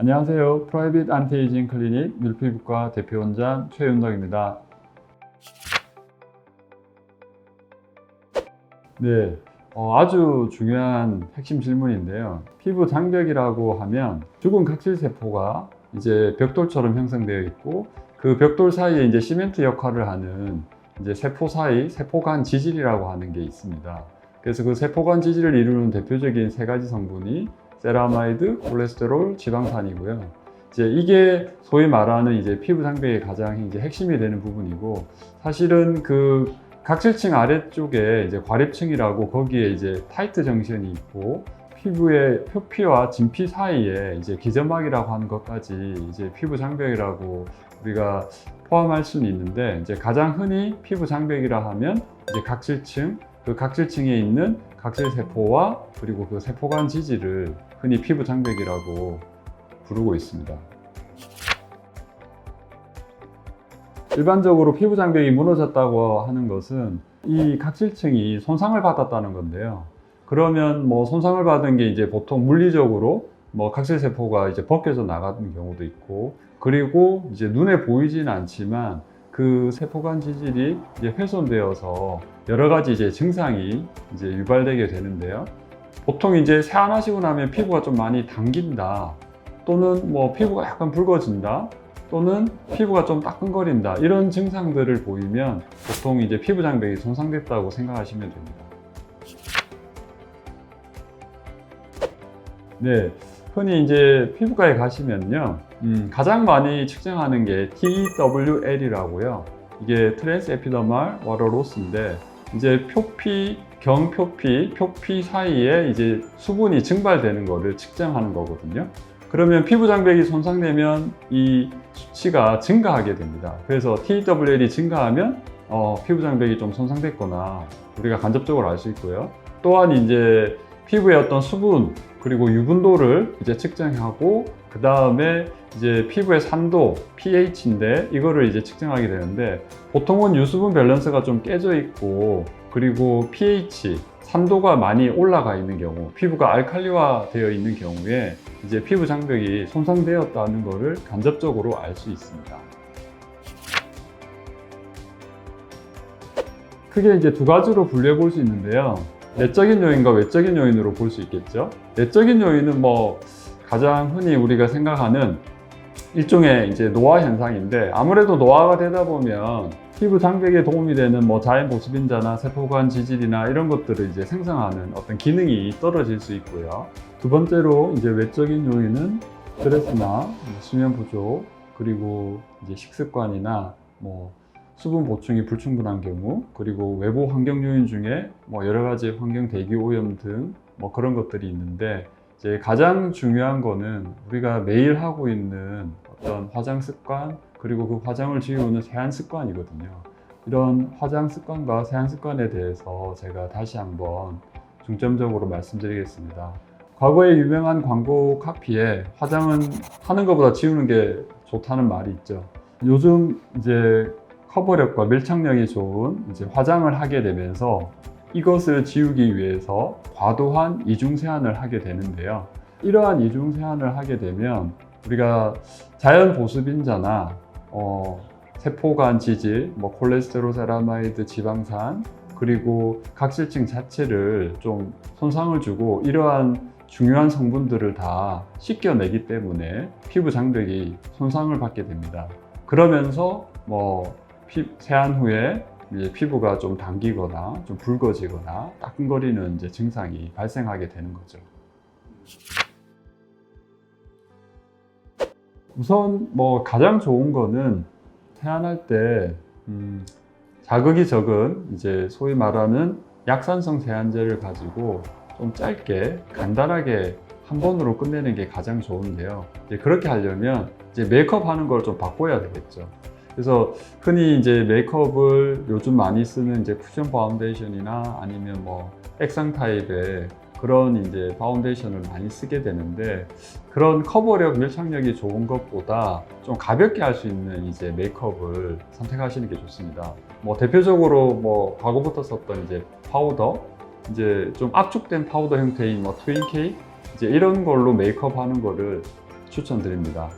안녕하세요. 프라이빗 안티에이징 클리닉 밀피부과 대표원장 최윤덕입니다. 네, 아주 중요한 핵심 질문인데요. 피부 장벽이라고 하면 죽은 각질세포가 이제 벽돌처럼 형성되어 있고 그 벽돌 사이에 이제 시멘트 역할을 하는 이제 세포 사이 세포간 지질이라고 하는 게 있습니다. 그래서 그 세포간 지질을 이루는 대표적인 세 가지 성분이 세라마이드, 콜레스테롤, 지방산이고요. 이제 이게 소위 말하는 이제 피부 장벽의 가장 이제 핵심이 되는 부분이고, 사실은 그 각질층 아래쪽에 이제 과립층이라고 거기에 이제 타이트 정션이 있고, 피부의 표피와 진피 사이에 이제 기점막이라고 하는 것까지 이제 피부 장벽이라고 우리가 포함할 수는 있는데, 이제 가장 흔히 피부 장벽이라 하면 이제 각질층, 그 각질층에 있는 각질세포와 그리고 그 세포간 지질을 흔히 피부 장벽이라고 부르고 있습니다. 일반적으로 피부 장벽이 무너졌다고 하는 것은 이 각질층이 손상을 받았다는 건데요. 그러면 뭐 손상을 받은 게 이제 보통 물리적으로 뭐 각질세포가 이제 벗겨져 나가는 경우도 있고, 그리고 이제 눈에 보이지는 않지만 그 세포간 지질이 이제 훼손되어서 여러 가지 이제 증상이 이제 유발되게 되는데요. 보통 이제 세안하시고 나면 피부가 좀 많이 당긴다, 또는 뭐 피부가 약간 붉어진다, 또는 피부가 좀 따끔거린다, 이런 증상들을 보이면 보통 이제 피부 장벽이 손상됐다고 생각하시면 됩니다. 네, 흔히 이제 피부과에 가시면요, 가장 많이 측정하는 게 TWL이라고요. 이게 트랜스 에피더말 워터 로스인데, 이제 표피, 경표피, 표피 사이에 이제 수분이 증발되는 거를 측정하는 거거든요. 그러면 피부 장벽이 손상되면 이 수치가 증가하게 됩니다. 그래서 TWL이 증가하면 피부 장벽이 좀 손상됐거나 우리가 간접적으로 알 수 있고요. 또한 이제 피부의 어떤 수분 그리고 유분도를 이제 측정하고, 그 다음에 이제 피부의 산도, pH인데 이거를 이제 측정하게 되는데, 보통은 유수분 밸런스가 좀 깨져 있고, 그리고 pH, 산도가 많이 올라가 있는 경우, 피부가 알칼리화 되어 있는 경우에 이제 피부 장벽이 손상되었다는 것을 간접적으로 알 수 있습니다. 크게 이제 두 가지로 분류해 볼 수 있는데요. 내적인 요인과 외적인 요인으로 볼 수 있겠죠. 내적인 요인은 뭐 가장 흔히 우리가 생각하는 일종의 이제 노화 현상인데, 아무래도 노화가 되다 보면 피부 장벽에 도움이 되는 뭐 자연 보습인자나 세포간 지질이나 이런 것들을 이제 생성하는 어떤 기능이 떨어질 수 있고요. 두 번째로 이제 외적인 요인은 스트레스나 수면 부족, 그리고 이제 식습관이나 뭐 수분 보충이 불충분한 경우, 그리고 외부 환경 요인 중에 뭐 여러 가지 환경 대기 오염 등 뭐 그런 것들이 있는데, 이제 가장 중요한 거는 우리가 매일 하고 있는 어떤 화장 습관, 그리고 그 화장을 지우는 세안 습관이거든요. 이런 화장 습관과 세안 습관에 대해서 제가 다시 한번 중점적으로 말씀드리겠습니다. 과거에 유명한 광고 카피에 화장은 하는 것보다 지우는 게 좋다는 말이 있죠. 요즘 이제 커버력과 밀착력이 좋은 이제 화장을 하게 되면서 이것을 지우기 위해서 과도한 이중 세안을 하게 되는데요. 이러한 이중 세안을 하게 되면 우리가 자연 보습인자나 세포간 지질, 뭐 콜레스테롤, 세라마이드, 지방산, 그리고 각질층 자체를 좀 손상을 주고, 이러한 중요한 성분들을 다 씻겨내기 때문에 피부 장벽이 손상을 받게 됩니다. 그러면서 뭐 세안 후에 이제 피부가 좀 당기거나 좀 붉어지거나 따끔거리는 이제 증상이 발생하게 되는 거죠. 우선 뭐 가장 좋은 거는 세안할 때 자극이 적은 이제 소위 말하는 약산성 세안제를 가지고 좀 짧게 간단하게 한 번으로 끝내는 게 가장 좋은데요. 이제 그렇게 하려면 이제 메이크업 하는 걸 좀 바꿔야 되겠죠. 그래서 흔히 이제 메이크업을 요즘 많이 쓰는 이제 쿠션 파운데이션이나 아니면 뭐 액상 타입의 그런 이제 파운데이션을 많이 쓰게 되는데, 그런 커버력, 밀착력이 좋은 것보다 좀 가볍게 할 수 있는 이제 메이크업을 선택하시는 게 좋습니다. 뭐 대표적으로 뭐 과거부터 썼던 이제 파우더, 이제 좀 압축된 파우더 형태인 뭐 트윈 케이크, 이제 이런 걸로 메이크업 하는 거를 추천드립니다.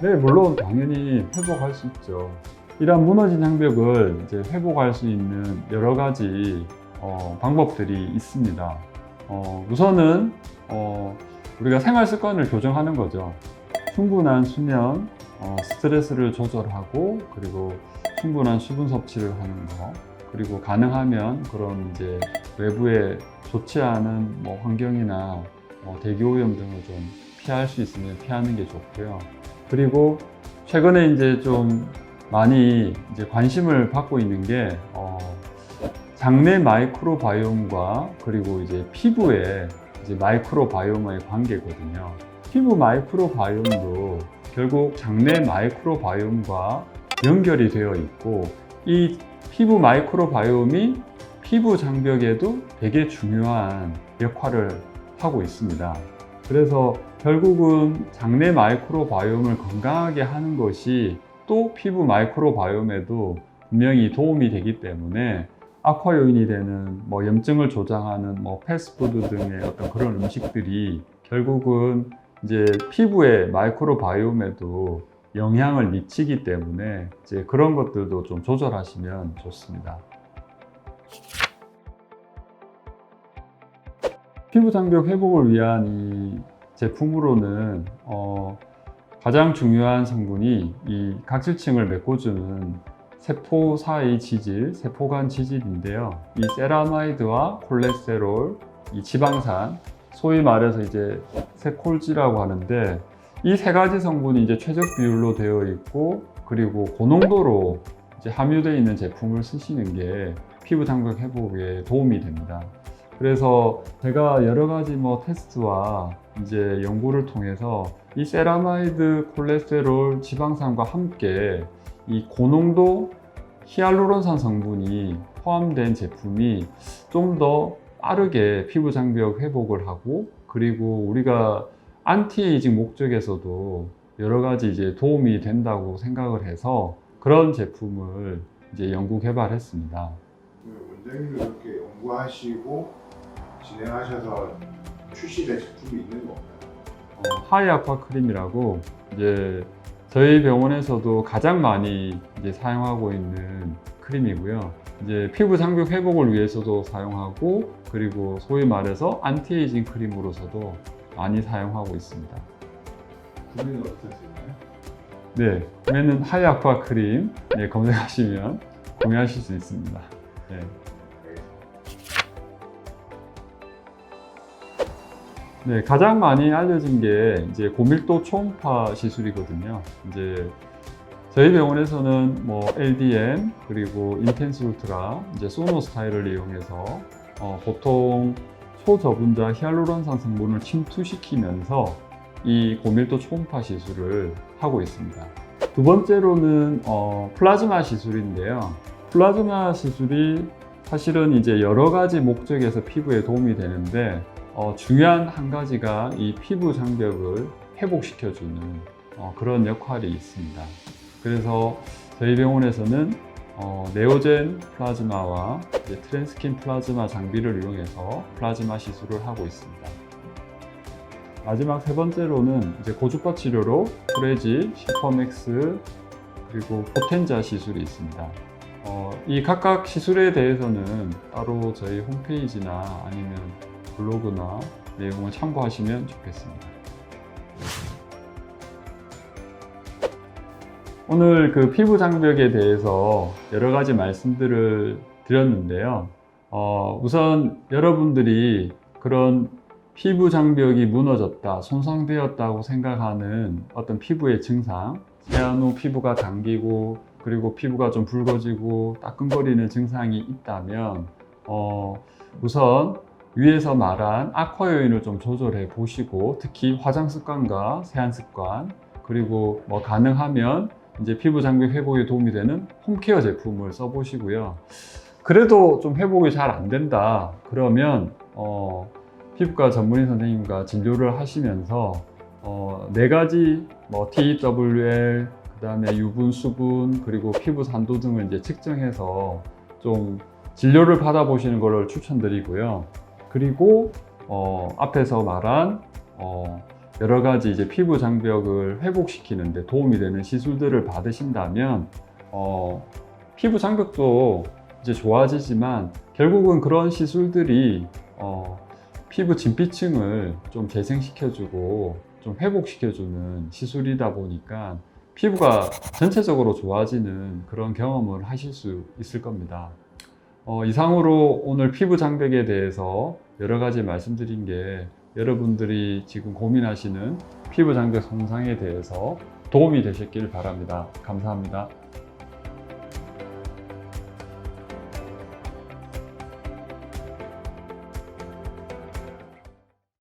네, 물론 당연히 회복할 수 있죠. 이러한 무너진 장벽을 이제 회복할 수 있는 여러 가지 방법들이 있습니다. 우선은 우리가 생활 습관을 교정하는 거죠. 충분한 수면, 스트레스를 조절하고, 그리고 충분한 수분 섭취를 하는 거, 그리고 가능하면 그런 이제 외부에 좋지 않은 환경이나 대기 오염 등을 좀 피할 수 있으면 피하는 게 좋고요. 그리고 최근에 이제 좀 많이 이제 관심을 받고 있는 게 장내 마이크로바이옴과 그리고 이제 피부의 이제 마이크로바이옴의 관계거든요. 피부 마이크로바이옴도 결국 장내 마이크로바이옴과 연결이 되어 있고, 이 피부 마이크로바이옴이 피부 장벽에도 되게 중요한 역할을 하고 있습니다. 그래서 결국은 장내 마이크로바이옴을 건강하게 하는 것이 또 피부 마이크로바이옴에도 분명히 도움이 되기 때문에 악화 요인이 되는 염증을 조장하는 패스트푸드 등의 어떤 그런 음식들이 결국은 이제 피부의 마이크로바이옴에도 영향을 미치기 때문에 이제 그런 것들도 좀 조절하시면 좋습니다. 피부 장벽 회복을 위한 이 제품으로는 가장 중요한 성분이 이 각질층을 메꿔주는 세포 사이 지질, 세포간 지질인데요. 이 세라마이드와 콜레스테롤, 이 지방산, 소위 말해서 이제 세콜지라고 하는데, 이 세 가지 성분이 이제 최적 비율로 되어 있고, 그리고 고농도로 이제 함유되어 있는 제품을 쓰시는 게 피부 장벽 회복에 도움이 됩니다. 그래서 제가 여러 가지 테스트와 이제 연구를 통해서 이 세라마이드, 콜레스테롤, 지방산과 함께 이 고농도 히알루론산 성분이 포함된 제품이 좀 더 빠르게 피부 장벽 회복을 하고, 그리고 우리가 안티에이징 목적에서도 여러 가지 이제 도움이 된다고 생각을 해서 그런 제품을 이제 연구 개발했습니다. 원장님이 그렇게 연구하시고 진행하셔서 출시된 제품이 있는 건가요? 하이아쿠아 크림이라고 이제 저희 병원에서도 가장 많이 이제 사용하고 있는 크림이고요. 이제 피부 장벽 회복을 위해서도 사용하고, 그리고 소위 말해서 안티에이징 크림으로서도 많이 사용하고 있습니다. 구매는 어떻게 하시나요? 네, 구매는 하이아쿠아 크림 검색하시면 구매하실 수 있습니다. 네. 네, 가장 많이 알려진 게 이제 고밀도 초음파 시술이거든요. 이제 저희 병원에서는 LDM 그리고 인텐스 울트라, 이제 소노 스타일을 이용해서 보통 초저분자 히알루론산 성분을 침투시키면서 이 고밀도 초음파 시술을 하고 있습니다. 두 번째로는 플라즈마 시술인데요. 플라즈마 시술이 사실은 이제 여러 가지 목적에서 피부에 도움이 되는데, 중요한 한 가지가 이 피부 장벽을 회복시켜주는 그런 역할이 있습니다. 그래서 저희 병원에서는 네오젠 플라즈마와 이제 트랜스킨 플라즈마 장비를 이용해서 플라즈마 시술을 하고 있습니다. 마지막 세 번째로는 이제 고주파 치료로 프레지, 시퍼맥스, 그리고 포텐자 시술이 있습니다. 이 각각 시술에 대해서는 따로 저희 홈페이지나 아니면 블로그나 내용을 참고하시면 좋겠습니다. 오늘 그 피부 장벽에 대해서 여러 가지 말씀들을 드렸는데요. 우선 여러분들이 그런 피부 장벽이 무너졌다, 손상되었다고 생각하는 어떤 피부의 증상, 세안 후 피부가 당기고, 그리고 피부가 좀 붉어지고 따끔거리는 증상이 있다면 우선 위에서 말한 악화 요인을 좀 조절해 보시고, 특히 화장 습관과 세안 습관, 그리고 가능하면 이제 피부 장벽 회복에 도움이 되는 홈케어 제품을 써보시고요. 그래도 좀 회복이 잘 안 된다 그러면 피부과 전문의 선생님과 진료를 하시면서 네 가지 TWL, 그 다음에 유분, 수분, 그리고 피부 산도 등을 이제 측정해서 좀 진료를 받아보시는 것을 추천드리고요. 그리고 앞에서 말한 여러 가지 이제 피부 장벽을 회복시키는데 도움이 되는 시술들을 받으신다면 피부 장벽도 이제 좋아지지만 결국은 그런 시술들이 피부 진피층을 좀 재생시켜주고 좀 회복시켜주는 시술이다 보니까 피부가 전체적으로 좋아지는 그런 경험을 하실 수 있을 겁니다. 이상으로 오늘 피부 장벽에 대해서 여러 가지 말씀드린 게 여러분들이 지금 고민하시는 피부 장벽 손상에 대해서 도움이 되셨길 바랍니다. 감사합니다.